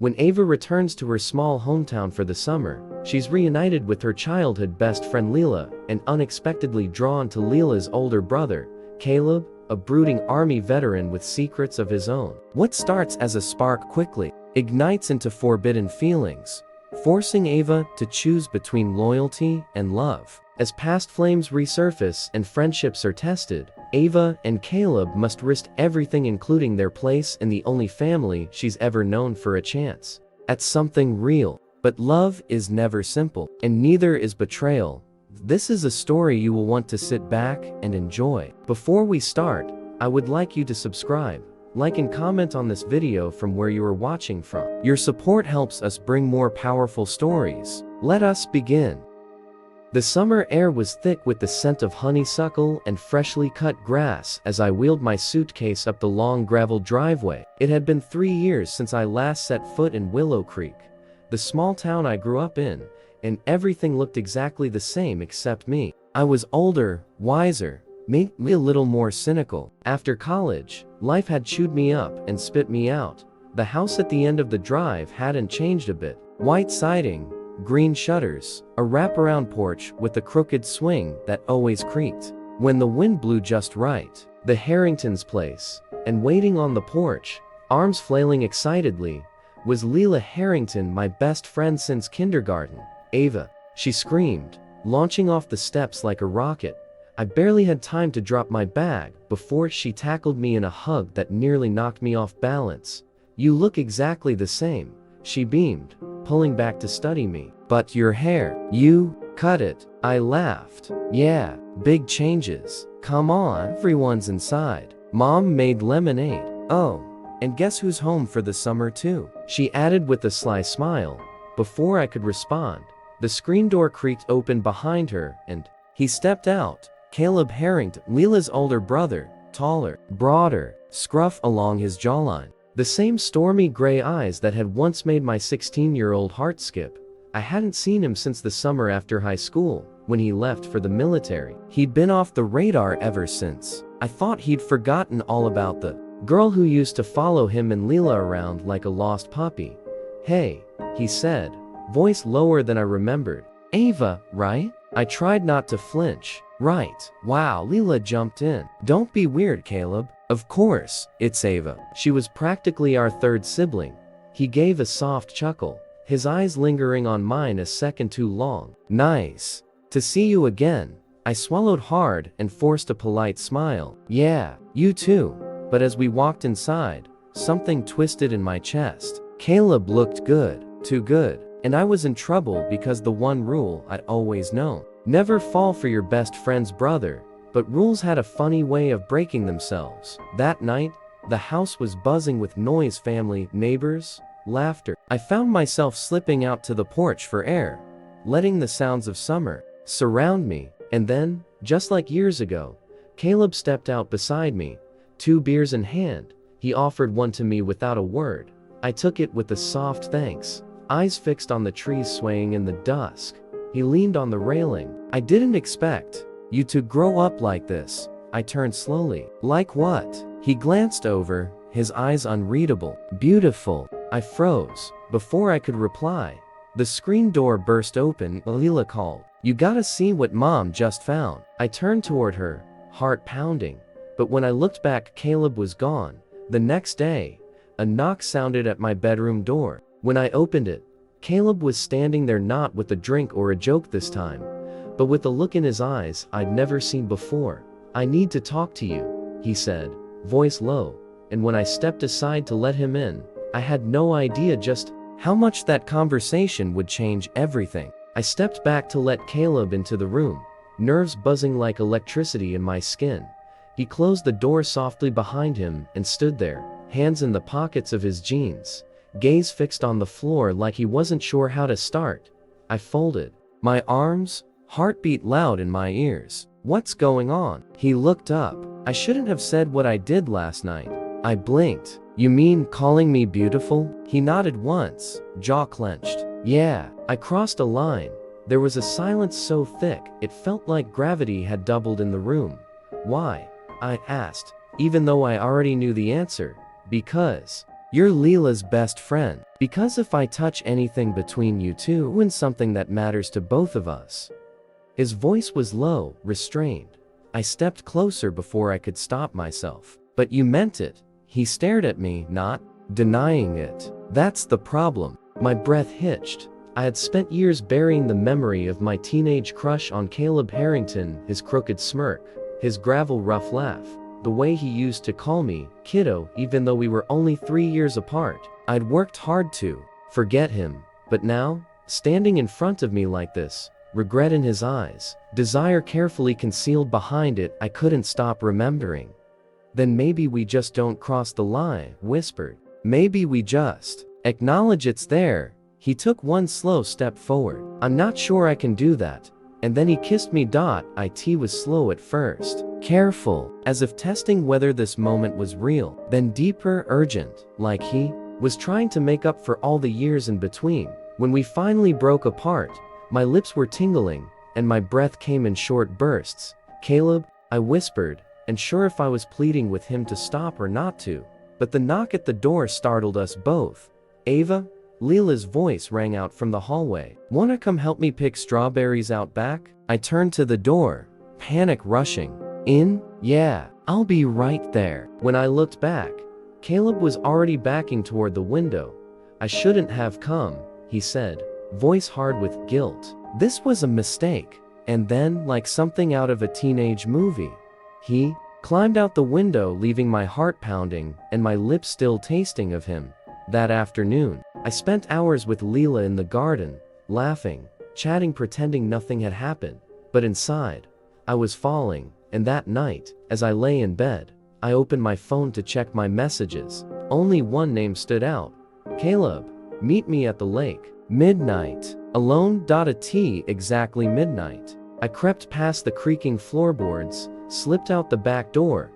When Ava returns to her small hometown for the summer, she's reunited with her childhood best friend Lila and unexpectedly drawn to Lila's older brother, Caleb, a brooding army veteran with secrets of his own. What starts as a spark quickly ignites into forbidden feelings, forcing Ava to choose between loyalty and love. As past flames resurface and friendships are tested, Ava and Caleb must risk everything, including their place in the only family she's ever known, for a chance at something real. But love is never simple, and neither is betrayal. This is a story you will want to sit back and enjoy. Before we start, I would like you to subscribe, like and comment on this video from where you are watching from. Your support helps us bring more powerful stories. Let us begin. The summer air was thick with the scent of honeysuckle and freshly cut grass as I wheeled my suitcase up the long gravel driveway. It had been 3 years since I last set foot in Willow Creek, the small town I grew up in, and everything looked exactly the same except me. I was older, wiser, maybe a little more cynical. After college, life had chewed me up and spit me out. The house at the end of the drive hadn't changed a bit. White siding, green shutters, a wraparound porch with a crooked swing that always creaked when the wind blew just right. The Harrington's place, and waiting on the porch, arms flailing excitedly, was Lila Harrington, my best friend since kindergarten. "Ava," she screamed, launching off the steps like a rocket. I barely had time to drop my bag before she tackled me in a hug that nearly knocked me off balance. "You look exactly the same," she beamed, pulling back to study me. "But your hair, you cut it." I laughed. "Yeah, big changes. Come on, everyone's inside. Mom made lemonade. Oh, and guess who's home for the summer too?" she added with a sly smile. Before I could respond, the screen door creaked open behind her and he stepped out. Caleb Harrington, Lila's older brother, taller, broader, scruff along his jawline. The same stormy gray eyes that had once made my 16-year-old heart skip. I hadn't seen him since the summer after high school, when he left for the military. He'd been off the radar ever since. I thought he'd forgotten all about the girl who used to follow him and Lila around like a lost puppy. "Hey," he said, voice lower than I remembered. "Ava, right?" I tried not to flinch. "Right." "Wow," Lila jumped in. "Don't be weird, Caleb. Of course, it's Ava." She was practically our third sibling. He gave a soft chuckle, his eyes lingering on mine a second too long. "Nice to see you again." I swallowed hard and forced a polite smile. "Yeah, you too." But as we walked inside, something twisted in my chest. Caleb looked good, too good, and I was in trouble because the one rule I'd always known: never fall for your best friend's brother. But rules had a funny way of breaking themselves. That night, the house was buzzing with noise, family, neighbors, laughter. I found myself slipping out to the porch for air, letting the sounds of summer surround me. And then, just like years ago, Caleb stepped out beside me, 2 beers in hand. He offered one to me without a word. I took it with a soft thanks, eyes fixed on the trees swaying in the dusk. He leaned on the railing. "I didn't expect you to grow up like this." I turned slowly. "Like what?" He glanced over, his eyes unreadable. "Beautiful." I froze. Before I could reply, the screen door burst open. Lila called, "You gotta see what Mom just found." I turned toward her, heart pounding. But when I looked back, Caleb was gone. The next day, a knock sounded at my bedroom door. When I opened it, Caleb was standing there, not with a drink or a joke this time, but with a look in his eyes I'd never seen before. "I need to talk to you," he said, voice low, and when I stepped aside to let him in, I had no idea just how much that conversation would change everything. I stepped back to let Caleb into the room, nerves buzzing like electricity in my skin. He closed the door softly behind him and stood there, hands in the pockets of his jeans, gaze fixed on the floor like he wasn't sure how to start. I folded my arms, heartbeat loud in my ears. "What's going on?" He looked up. "I shouldn't have said what I did last night." I blinked. "You mean calling me beautiful?" He nodded once, jaw clenched. "Yeah." I crossed a line. There was a silence so thick, it felt like gravity had doubled in the room. "Why?" I asked, even though I already knew the answer. "Because You're Lila's best friend. Because if I touch anything between you two and something that matters to both of us. His voice was low, restrained. I stepped closer before I could stop myself. But you meant it. He stared at me, not denying it. That's the problem. My breath hitched. I had spent years burying the memory of my teenage crush on Caleb Harrington, his crooked smirk, his gravel rough laugh, the way he used to call me kiddo even though we were only 3 years apart. I'd worked hard to forget him, but now, standing in front of me like this, regret in his eyes, desire carefully concealed behind it, I couldn't stop remembering. Then maybe we just don't cross the line, whispered. Maybe we just acknowledge it's there. He took one slow step forward. I'm not sure I can do that. And then he kissed me. It was slow at first, careful, as if testing whether this moment was real, then deeper, urgent, like he was trying to make up for all the years in between. When we finally broke apart, my lips were tingling, and my breath came in short bursts. Caleb, I whispered, unsure if I was pleading with him to stop or not to. But the knock at the door startled us both. Ava? Lila's voice rang out from the hallway. Wanna come help me pick strawberries out back? I turned to the door, panic rushing. In? Yeah, I'll be right there. When I looked back, Caleb was already backing toward the window. I shouldn't have come, he said, voice hard with guilt. This was a mistake. And then, like something out of a teenage movie, he climbed out the window, leaving my heart pounding and my lips still tasting of him. That afternoon, I spent hours with Lila in the garden, laughing, chatting, pretending nothing had happened. But inside, I was falling, and that night, as I lay in bed, I opened my phone to check my messages. Only one name stood out. Caleb, meet me at the lake. Midnight. Alone. Exactly midnight. I crept past the creaking floorboards, slipped out the back door,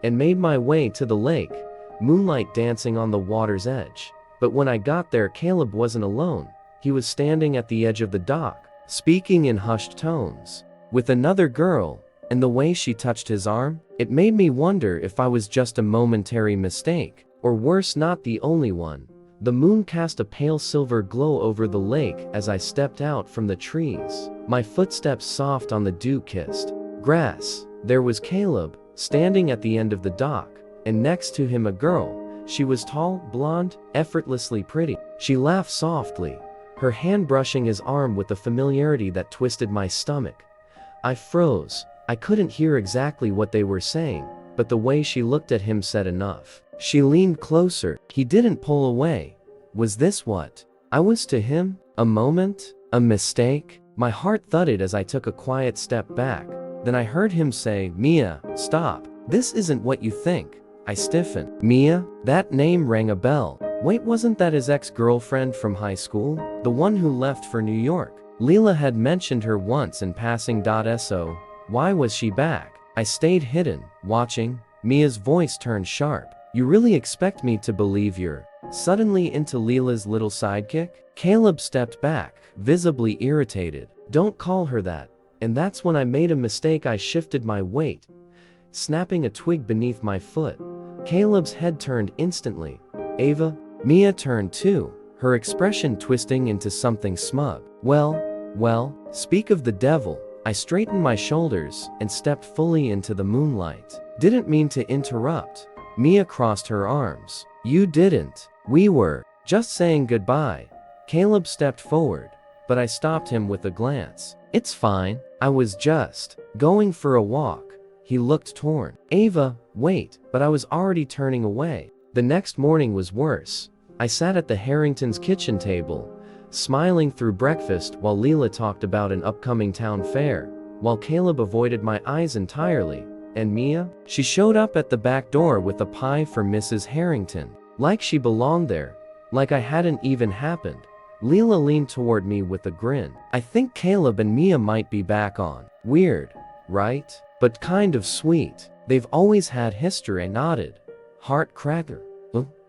and made my way to the lake, moonlight dancing on the water's edge. But when I got there, Caleb wasn't alone. He was standing at the edge of the dock, speaking in hushed tones with another girl, and the way she touched his arm, it made me wonder if I was just a momentary mistake, or worse, not the only one. The moon cast a pale silver glow over the lake as I stepped out from the trees, my footsteps soft on the dew-kissed grass. There was Caleb, standing at the end of the dock, and next to him a girl. She was tall, blonde, effortlessly pretty. She laughed softly, her hand brushing his arm with a familiarity that twisted my stomach. I froze. I couldn't hear exactly what they were saying, but the way she looked at him said enough. She leaned closer. He didn't pull away. Was this what I was to him? A moment? A mistake? My heart thudded as I took a quiet step back. Then I heard him say, Mia, stop. This isn't what you think. I stiffened. Mia? That name rang a bell. Wait, wasn't that his ex-girlfriend from high school? The one who left for New York? Lila had mentioned her once in passing. So, why was she back? I stayed hidden, watching. Mia's voice turned sharp. You really expect me to believe you're suddenly into Lila's little sidekick? Caleb stepped back, visibly irritated. Don't call her that. And that's when I made a mistake. I shifted my weight, snapping a twig beneath my foot. Caleb's head turned instantly. Ava? Mia turned too, her expression twisting into something smug. Well, speak of the devil. I straightened my shoulders and stepped fully into the moonlight. Didn't mean to interrupt. Mia crossed her arms. You didn't. We were just saying goodbye. Caleb stepped forward, but I stopped him with a glance. It's fine. I was just going for a walk. He looked torn. Ava, wait, but I was already turning away. The next morning was worse. I sat at the Harringtons' kitchen table, smiling through breakfast while Lila talked about an upcoming town fair, while Caleb avoided my eyes entirely. And Mia? She showed up at the back door with a pie for Mrs. Harrington. Like she belonged there. Like I hadn't even happened. Lila leaned toward me with a grin. I think Caleb and Mia might be back on. Weird, right? But kind of sweet. They've always had history. I nodded. Heart cracker.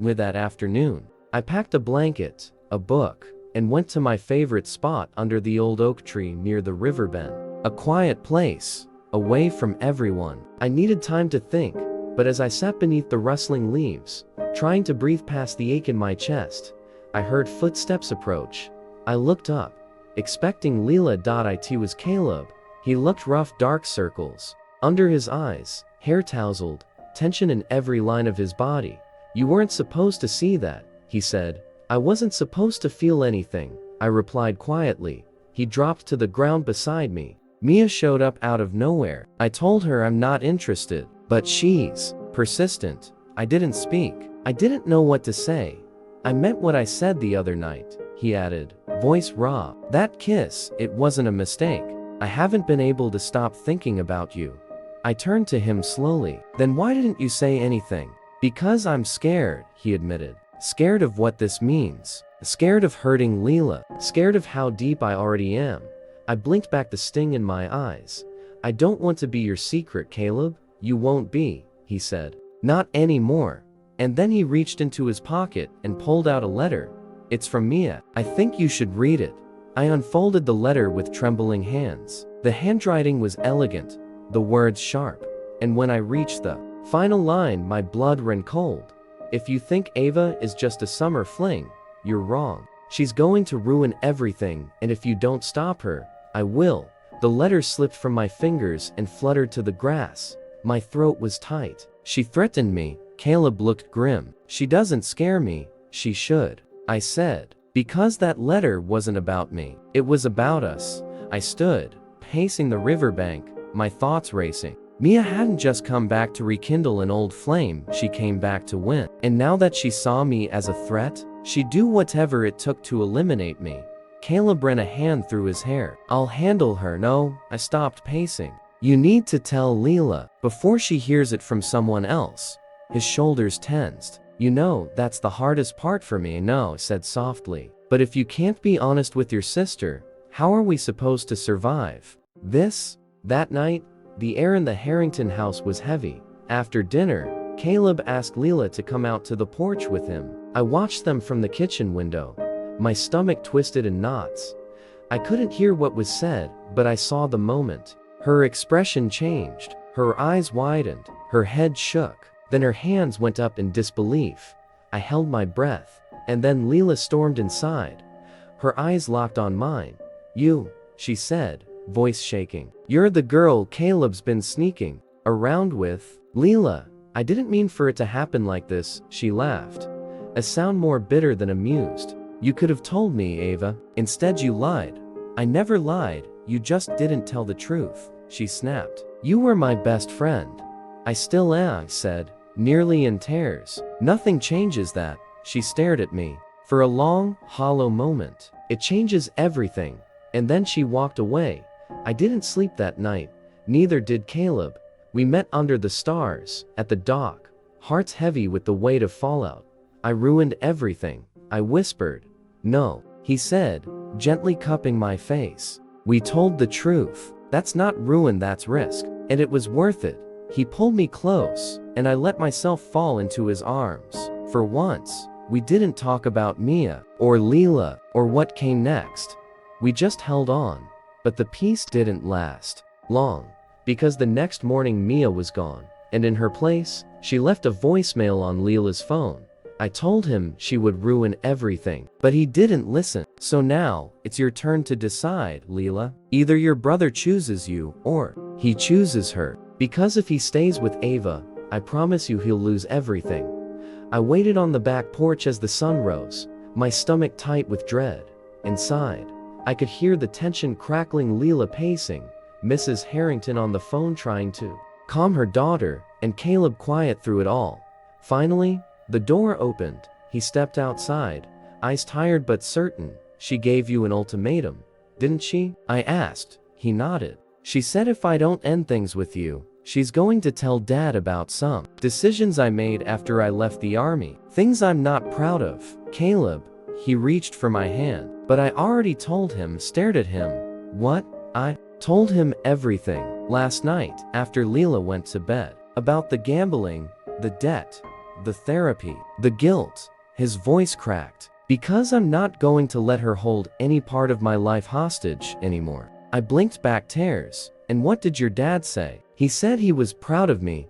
With that afternoon, I packed a blanket, a book, and went to my favorite spot under the old oak tree near the river bend. A quiet place, away from everyone. I needed time to think, but as I sat beneath the rustling leaves, trying to breathe past the ache in my chest, I heard footsteps approach. I looked up, expecting Lila. It was Caleb. He looked rough, dark circles under his eyes, hair tousled, tension in every line of his body. "You weren't supposed to see that," he said. "I wasn't supposed to feel anything," I replied quietly. He dropped to the ground beside me. Mia showed up out of nowhere. I told her I'm not interested, but she's persistent. I didn't speak. I didn't know what to say. "I meant what I said the other night," he added, voice raw. "That kiss, it wasn't a mistake. I haven't been able to stop thinking about you." I turned to him slowly. "Then why didn't you say anything?" "Because I'm scared," he admitted. "Scared of what this means. Scared of hurting Lila. Scared of how deep I already am." I blinked back, the sting in my eyes. "I don't want to be your secret, Caleb." "You won't be," he said. "Not anymore." And then he reached into his pocket and pulled out a letter. "It's from Mia. I think you should read it." I unfolded the letter with trembling hands. The handwriting was elegant, the words sharp, and when I reached the final line, my blood ran cold. "If you think Ava is just a summer fling, you're wrong. She's going to ruin everything, and if you don't stop her, I will." The letter slipped from my fingers and fluttered to the grass. My throat was tight. "She threatened me." Caleb looked grim. "She doesn't scare me." "She should," I said. "Because that letter wasn't about me. It was about us." I stood, pacing the riverbank, my thoughts racing. Mia hadn't just come back to rekindle an old flame, she came back to win. And now that she saw me as a threat, she'd do whatever it took to eliminate me. Caleb ran a hand through his hair. "I'll handle her." "No," I stopped pacing. "You need to tell Lila before she hears it from someone else." His shoulders tensed. "You know, that's the hardest part for me." "No," I said softly. "But if you can't be honest with your sister, how are we supposed to survive this?" That night, the air in the Harrington house was heavy. After dinner, Caleb asked Lila to come out to the porch with him. I watched them from the kitchen window. My stomach twisted in knots. I couldn't hear what was said, but I saw the moment. Her expression changed. Her eyes widened. Her head shook. Then her hands went up in disbelief. I held my breath. And then Lila stormed inside. Her eyes locked on mine. "You," she said, voice shaking. "You're the girl Caleb's been sneaking around with." "Lila, I didn't mean for it to happen like this," she laughed, a sound more bitter than amused. "You could have told me, Ava. Instead you lied." "I never lied, you just didn't tell the truth," she snapped. "You were my best friend." "I still am," I said, nearly in tears. "Nothing changes that." She stared at me for a long, hollow moment. "It changes everything." And then she walked away. I didn't sleep that night. Neither did Caleb. We met under the stars, at the dock, hearts heavy with the weight of fallout. "I ruined everything," I whispered. "No," he said, gently cupping my face. "We told the truth. That's not ruin, that's risk. And it was worth it." He pulled me close, and I let myself fall into his arms. For once, we didn't talk about Mia, or Lila, or what came next. We just held on. But the peace didn't last long, because the next morning Mia was gone, and in her place, she left a voicemail on Lila's phone. I told him she would ruin everything, but he didn't listen. "So now, it's your turn to decide, Lila. Either your brother chooses you, or he chooses her. Because if he stays with Ava, I promise you he'll lose everything." I waited on the back porch as the sun rose, my stomach tight with dread. Inside, I could hear the tension crackling, Lila pacing, Mrs. Harrington on the phone trying to calm her daughter, and Caleb quiet through it all. Finally, the door opened. He stepped outside, eyes tired but certain. "She gave you an ultimatum, didn't she?" I asked. He nodded. "She said if I don't end things with you, she's going to tell Dad about some decisions I made after I left the army. Things I'm not proud of." "Caleb," he reached for my hand. But I already told him, stared at him. "What?" I told him everything. Last night, after Lila went to bed. About the gambling, the debt, the therapy, the guilt. His voice cracked. "Because I'm not going to let her hold any part of my life hostage anymore." I blinked back, tears. "And what did your dad say?" "He said he was proud of me."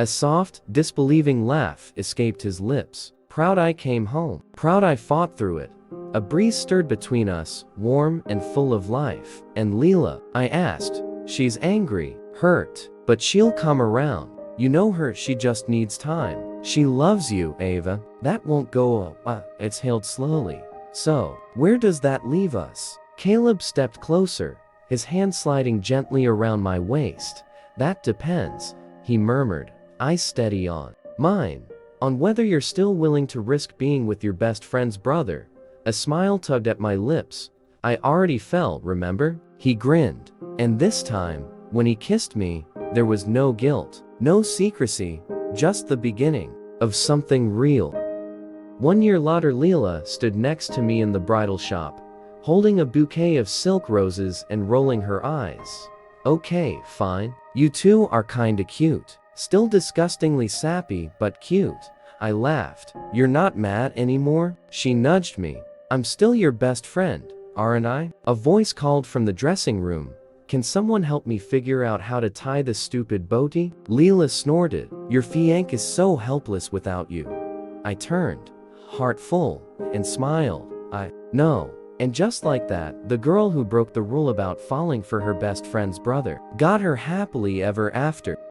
A soft, disbelieving laugh escaped his lips. Proud I came home. Proud I fought through it. A breeze stirred between us, warm and full of life. And Lila, I asked. She's angry, hurt, but she'll come around. You know her, she just needs time. She loves you, Ava. That won't go exhaled slowly. So, where does that leave us? Caleb stepped closer, his hand sliding gently around my waist. That depends, he murmured, eyes steady on mine. On whether you're still willing to risk being with your best friend's brother. A smile tugged at my lips. I already fell, remember? He grinned. And this time, when he kissed me, there was no guilt, no secrecy, just the beginning of something real. 1 year later, Lila stood next to me in the bridal shop, holding a bouquet of silk roses and rolling her eyes. Okay, fine. You two are kinda cute. Still disgustingly sappy, but cute. I laughed. You're not mad anymore? She nudged me. I'm still your best friend, aren't I? A voice called from the dressing room. Can someone help me figure out how to tie this stupid boatie? Lila snorted. Your fiancé is so helpless without you. I turned, heart full, and smiled. No. And just like that, the girl who broke the rule about falling for her best friend's brother got her happily ever after.